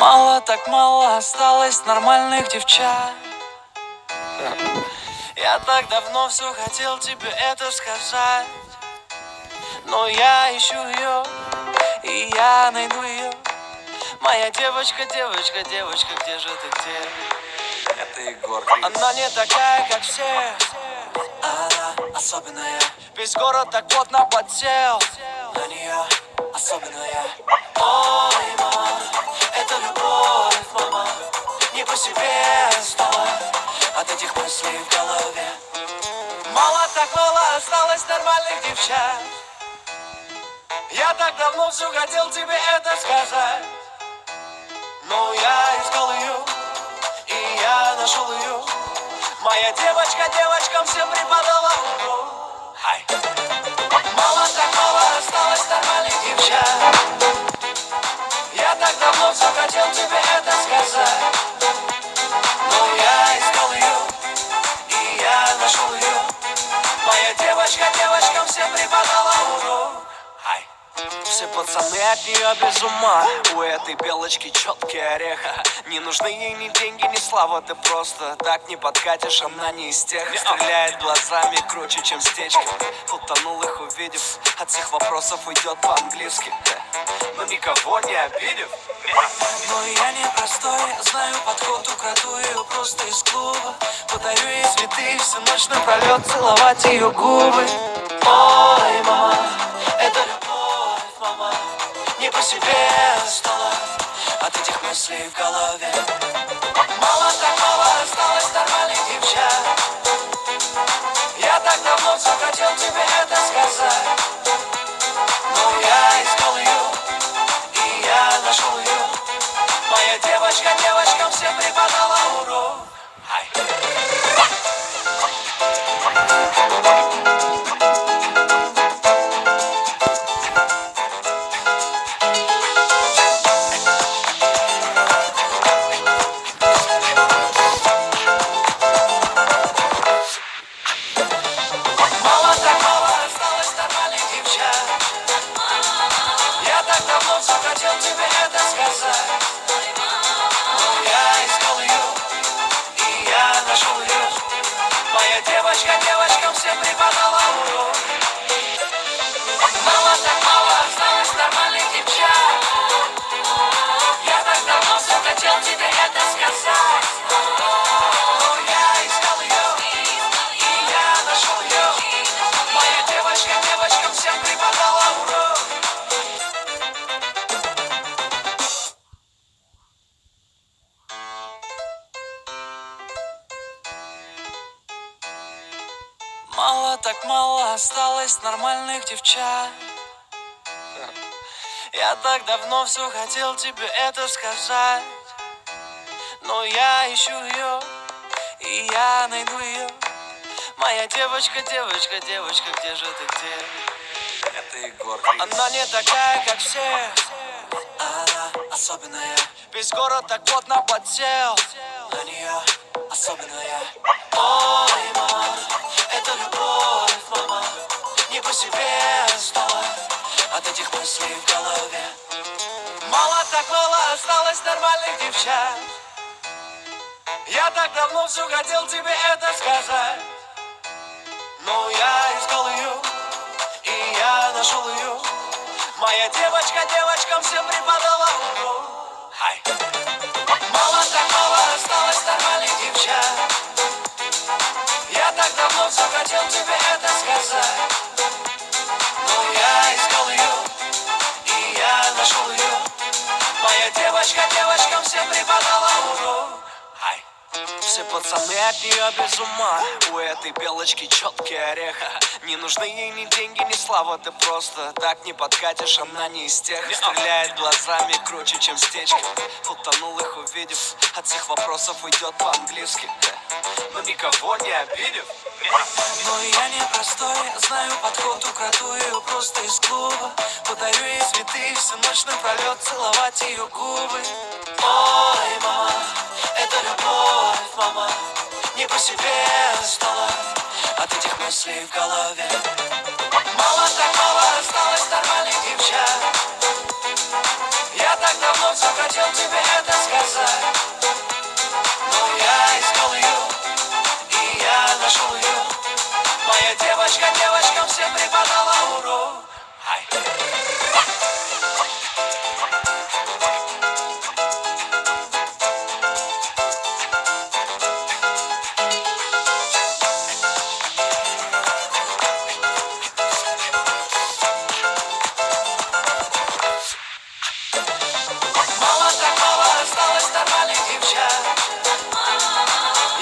Мало так мало осталось нормальных девчат. Я так давно все хотел тебе это сказать, но я ищу ее, и я найду ее. Моя девочка, девочка, девочка, где же ты, где? Это Егор Крид. Она не такая, как все, она особенная. Весь город так плотно подсел на нее, особенная. Ой, мама, это любовь, мама. Не по себе стало от этих мыслей в голове. Мало так мало осталось нормальных девчат. Я так давно все хотел тебе это сказать, но я искал ее, и я нашел ее. Моя девочка девочкам всем преподала урок. Мало так мало осталось нормальных девчат. Я так давно все хотел тебе это сказать, но я искал ее, и я нашел ее. Моя девочка девочкам всем преподала урок. Все пацаны от нее без ума. У этой белочки четкий орех. Не нужны ей ни деньги, ни слава. Ты просто так не подкатишь. Она не из тех, стреляет глазами круче, чем стечки. Утонул их увидев, от всех вопросов уйдет по-английски, но никого не обидев. Но я не простой, знаю подход, украду ее просто из клуба. Подарю ей цветы, всю ночь напролет целовать ее губы. Ой, мама, это любовь, мама. Не по себе стало от этих мыслей в голове. Мало так мало осталось нормальных девчат. Я так давно все хотел тебе это сказать, но я искал ее, и я нашел ее. Моя девочка девочкам всем преподала урок. Мало так мало осталось нормальных девчат. Я так давно все хотел тебе это сказать, но я искал ее, и я нашел ее. Моя девочка девочкам всем преподала урок. Мало так мало осталось нормальных девчат. Я так давно все хотел тебе это сказать, но я искал ее, и я нашел ее. Моя девочка девочкам всем преподала урок. Мало так мало осталось нормальных девчат. Я так давно все хотел тебе это сказать, но я ищу ее, и я найду ее. Моя девочка, девочка, девочка, где же ты, где? Это Егор Крид. Она не такая, как все, она особенная. Весь город так плотно подсел на нее, особенная. Ой, мама, это любовь, мама. Не по себе стало от этих мыслей в голове. Мало так мало осталось нормальных девчат. Я так давно все хотел тебе это сказать, но я искал ее, и я нашел ее. Моя девочка девочкам всем преподала урок. Мало так мало осталось нормальных девчат. Я так давно все хотел тебе это сказать, но я искал ее, и я нашел ее. Моя девочка девочкам всем преподала урок. Все пацаны от нее без ума. У этой белочки четкий орех. Не нужны ей ни деньги, ни слава. Ты просто так не подкатишь. Она не из тех, стреляет глазами круче, чем стечки. Утонул их увидев, от всех вопросов уйдет по-английски, но никого не обидев. Но я не простой, знаю подход, украду ее просто из клуба. Подарю ей цветы, всю ночь напролет целовать ее губы. Ой, мама, это любовь, мама. Не по себе стало от этих мыслей в голове. Мало так мало осталось нормальных девчат. Я так давно все хотел тебе это девчат.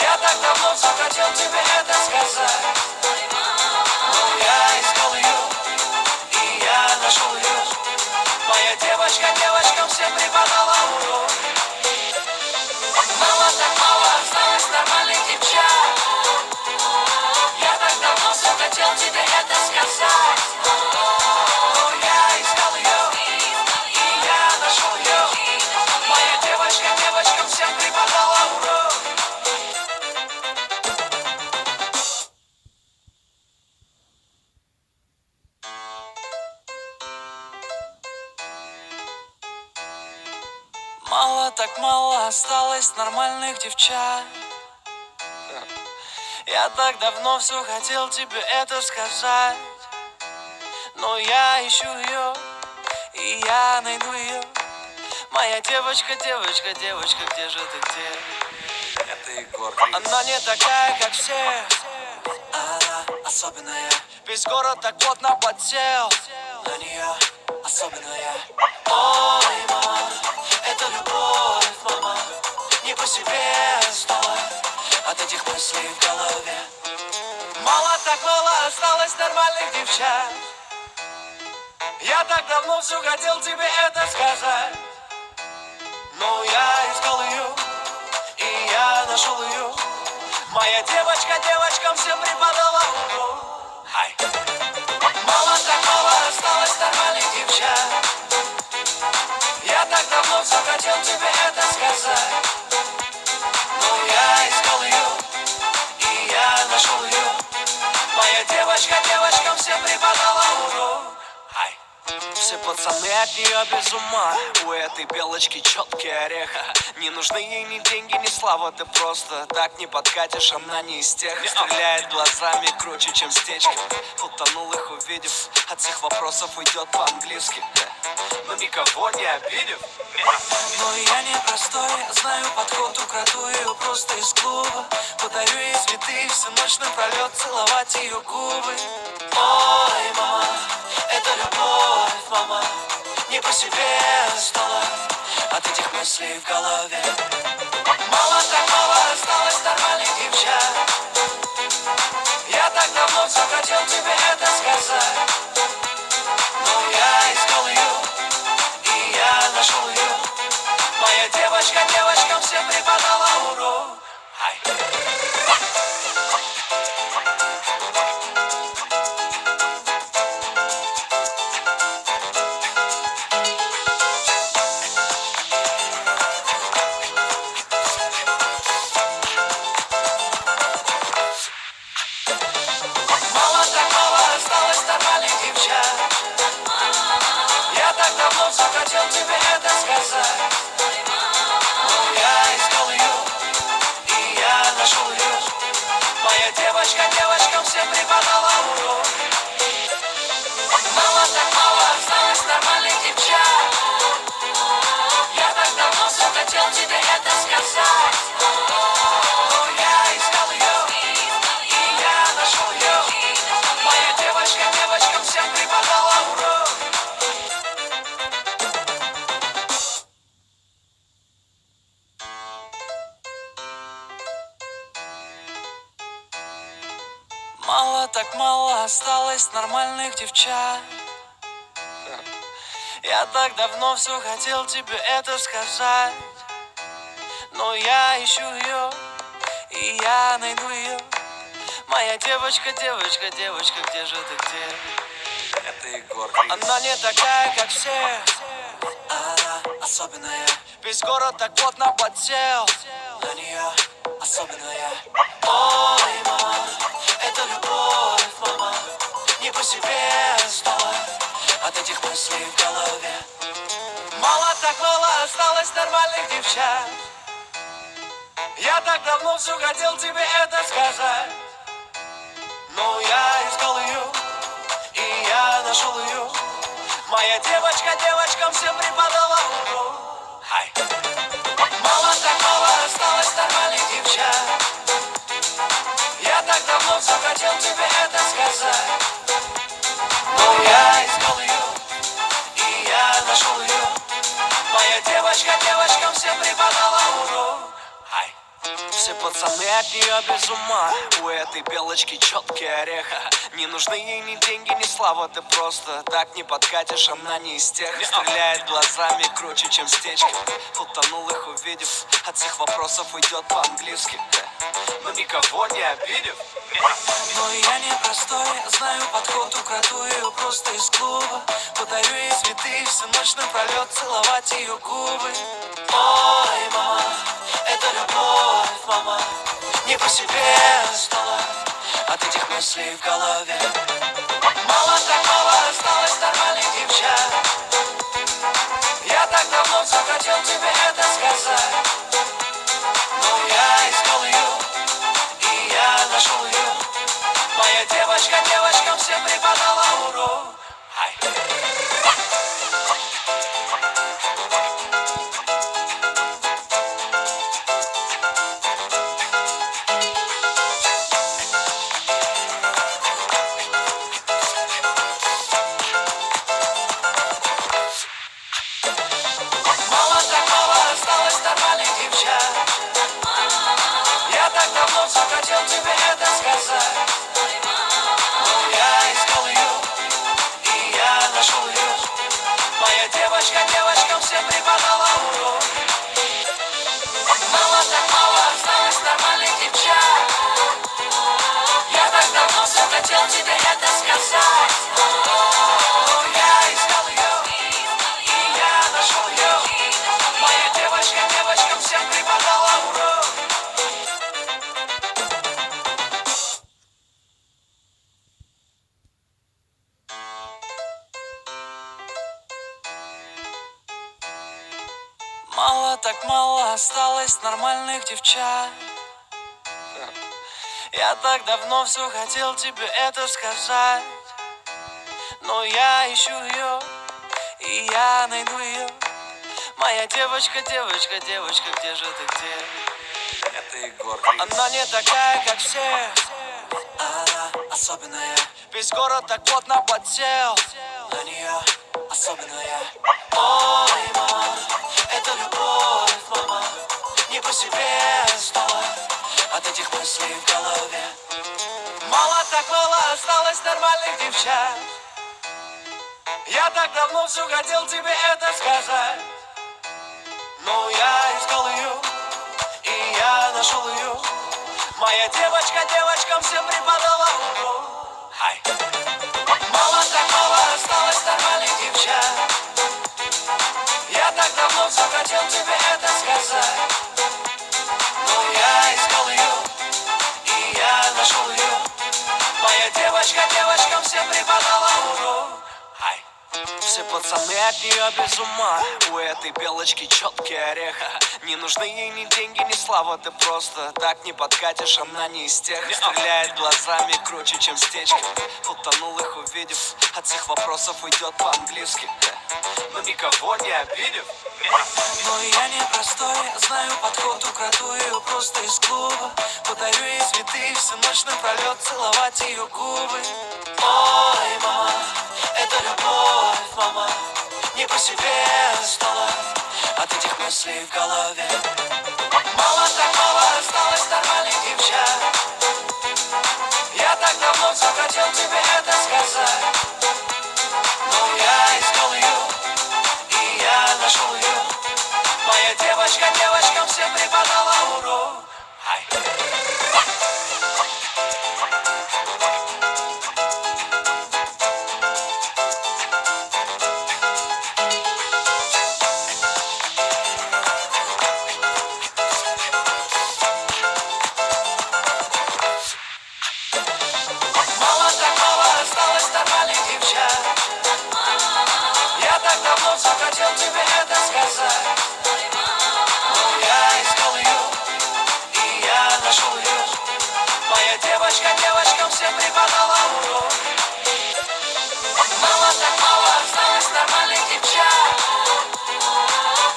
Я так давно все хотел тебе это сказать, но я искал ее, и я нашел ее. Моя девочка девочкам всем преподала урок. Мало так мало осталось нормальных девчат. Я так давно все хотел тебе это сказать, но я искал ее, и я нашел ее. Моя девочка девочкам всем преподала урок. Мало так мало осталось нормальных девчат. Я так давно все хотел тебе это сказать, но я ищу ее, и я найду ее. Моя девочка, девочка, девочка, где же ты, где? Это Егор. Она не такая, как все, она особенная. Весь город так плотно подсел на нее, особенная. Ой, мама, это любовь, мама. Не по себе стало от этих мыслей в голове. Мало так мало осталось нормальных девчат. Я так давно все хотел тебе это сказать, но я искал ее, и я нашел ее. Моя девочка девочкам всем преподала урок. Мало так мало осталось нормальных девчат. Я так давно все хотел тебе это сказать, но я искал ее, и я нашел ее. Моя девочка девочкам всем преподала урок. Все пацаны от нее без ума. У этой белочки четкий орех. Не нужны ей ни деньги, ни слава. Ты просто так не подкатишь. Она не из тех, стреляет глазами круче, чем стечки. Утонул их увидев, от всех вопросов уйдет по-английски, но никого не обидев. Но я не простой, знаю подход, украду ее просто из клуба. Подарю ей цветы, всю ночь напролет целовать ее губы. Ой, мама, это любовь, мама. Не по себе стало от этих мыслей в голове. Мало так мало осталось нормальных девчат. Я так давно все хотел тебе это сказать, но я искал ее, и я нашел ее. Моя девочка девочкам всем преподала урок. Мало так мало осталось нормальных девчат. Я так давно все хотел тебе это сказать, но я искал ее, и я нашел ее. Моя девочка девочкам всем преподала урок. Мало так мало осталось нормальных девчат. Я так давно все хотел тебе это сказать, но я искал ее, и я нашел ее. Моя девочка девочкам всем преподала урок. Мало так мало осталось нормальных девчат. Я так давно все хотел тебе это сказать, но я ищу ее, и я найду ее. Моя девочка, девочка, девочка, где же ты, где? Это Егор. Она не такая, как все, она особенная. Весь город так плотно подсел на нее, особенная. Ой, мама, это любовь, мама. Не по себе стало от этих мыслей в голове. Мало так мало осталось нормальных девчат. Я так давно все хотел тебе это сказать, но я искал ее, и я нашел ее. Моя девочка девочкам всем преподала урок. Мало так мало осталось нормальных девчат. Я так давно все хотел тебе это сказать, но я искал ее, и я нашел ее. Моя девочка девочкам всем преподала урок. пацаны от нее без ума. У этой белочки четкий орех. Не нужны ей ни деньги, ни слава. Ты просто так не подкатишь, она не из тех. Стреляет глазами круче, чем стечки. Утонул их увидев. От всех вопросов идет по-английски. Но никого не обидев. Но я не простой, знаю подход, украду ее просто из клуба. Подарю ей цветы, всю ночь напролет целовать ее губы. Ой, мама, это любовь, мама. Не по себе стало от этих мыслей в голове. Мало так мало осталось нормальных девчат. Я так давно все хотел тебе это сказать. Но я искал ее, и я нашел ее. Моя девочка девочкам всем преподала урок. Мало так мало осталось нормальных девчат. Я так давно все хотел тебе это сказать. Но я искал ее, и я нашел ее. Моя девочка девочкам всем преподала урок. Мало так мало осталось нормальных девчат. Я так давно все хотел тебе это сказать. Но я искал ее, и я нашел ее. Моя девочка девочкам всем преподала урок. Мало так мало осталось нормальных девчат. Я так давно все хотел тебе это сказать. Но я ищу ее, и я найду ее. Моя девочка, девочка, девочка, где же ты, где? Это Егор Крид. Она не такая, как все. Она особенная. Весь город так плотно подсел на нее особенная. Ой, мама, это любовь, мама. Не по себе стало от этих мыслей в голове. Мало так мало осталось нормальных девчат. Я так давно все хотел тебе это сказать. Но я искал ее, и я нашел ее. Моя девочка девочкам всем преподала урок. Мало так мало осталось нормальных девчат. Я так давно все хотел тебе это сказать. Но я искал ее, и я нашел ее. Моя девочка девочкам всем преподала урок. Все пацаны от нее без ума. У этой белочки четкий орех. Не нужны ей ни деньги, ни слава. Ты просто так не подкатишь, она не из тех. Стреляет глазами круче, чем стечки. Утонул их увидев. От всех вопросов идет по-английски. Но никого не обидев. Но я не простой, знаю подход, украду ее просто из клуба. Подарю ей цветы, всю ночь напролет целовать ее губы. Ой, мама, это любовь, мама. Не по себе стало от этих мыслей в голове. Мало так мало осталось нормальных девчат. Я так давно все хотел тебе это сказать. Но я искал ее, и я нашел ее. Моя девочка девочкам всем преподала урок. Мало так мало осталось нормальных девчат. Я так давно все хотел тебе это сказать. Но я искал ее, и я нашел ее. Моя девочка девочкам всем преподала урок. Мало так мало осталось нормальных девчат.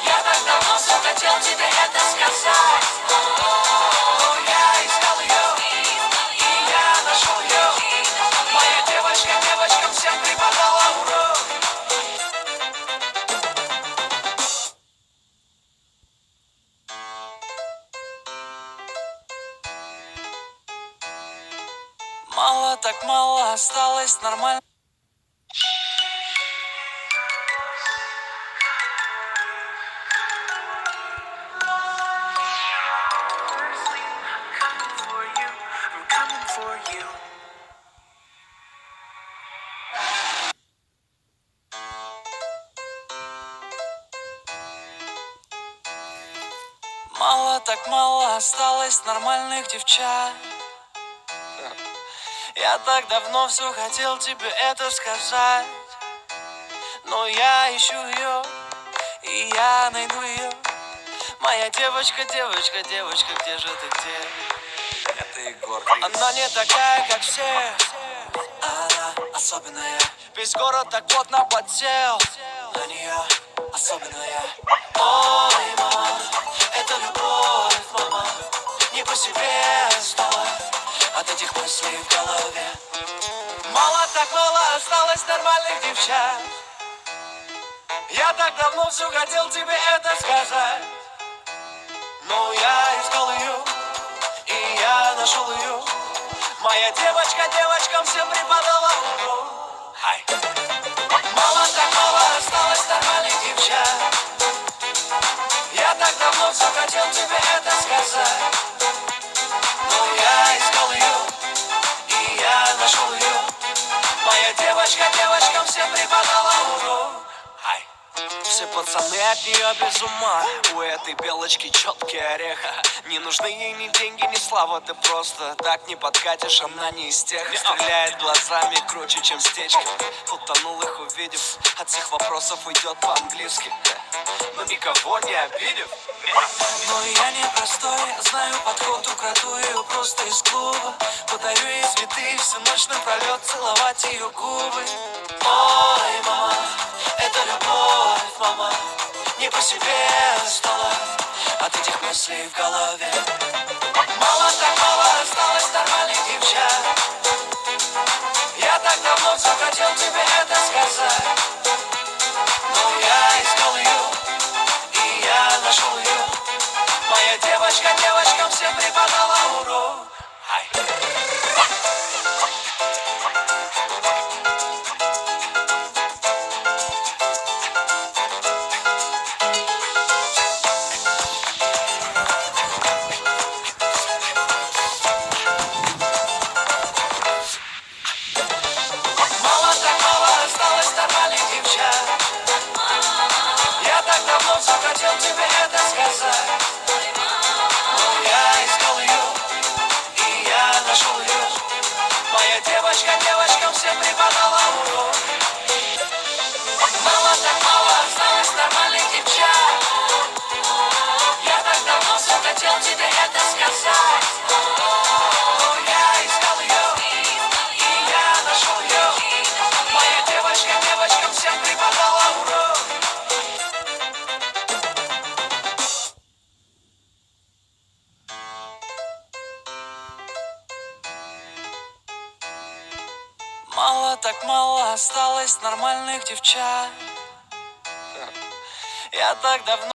Я так давно все хотел тебе это сказать. Но я искал ее, и я нашел ее. Моя девочка девочкам всем преподала урок. мало осталось нормально. Мало так мало осталось нормальных девчат. Я так давно все хотел тебе это сказать, но я ищу ее, и я найду ее. Моя девочка, девочка, девочка, где же ты, где? Это Егор Крид. Она не такая, как все, она особенная. Весь город так плотно подсел на нее, особенная. Ой, мама, это любовь, мама, не по себе стало от этих мыслей в голове. Мало так мало осталось нормальных девчат. Я так давно все хотел тебе это сказать, но я искал ее, и я нашел ее. Моя девочка девочкам всем преподала урок. Мало так мало осталось нормальных девчат. Я так давно все хотел тебе это сказать, но я искал ее, и я нашел ее. Моя девочка девочкам всем преподала урок. Все пацаны от нее без ума. У этой белочки четкий орех. Не нужны ей ни деньги, ни слава. Ты просто так не подкатишь. Она не из тех, стреляет глазами круче, чем стечки. Утонул их увидев. От всех вопросов уйдет по-английски, но никого не обидев. Но я не простой, знаю подход, украду ее просто из клуба. Подарю ей цветы, всю ночь напролет целовать ее губы. Ой, мама, это любовь, мама, не по себе стало от этих мыслей в голове. Мало так мало осталось нормальных девчат. Я так давно все хотел тебе это сказать, но я искал ее, и я нашел ее. Моя девочка девочкам всем преподала урок. Мало так мало осталось нормальных девчат. Я так давно все хотел тебе это сказать, но я искал ее, и я нашел ее. Моя девочка девочкам всем преподала урок. Мало так мало осталось нормальных девчат. Я так давно все хотел тебе это сказать, но я искал ее, и я нашел ее. Моя девочка девочкам всем преподала урок. Мало так мало осталось нормальных девчат. Я так давно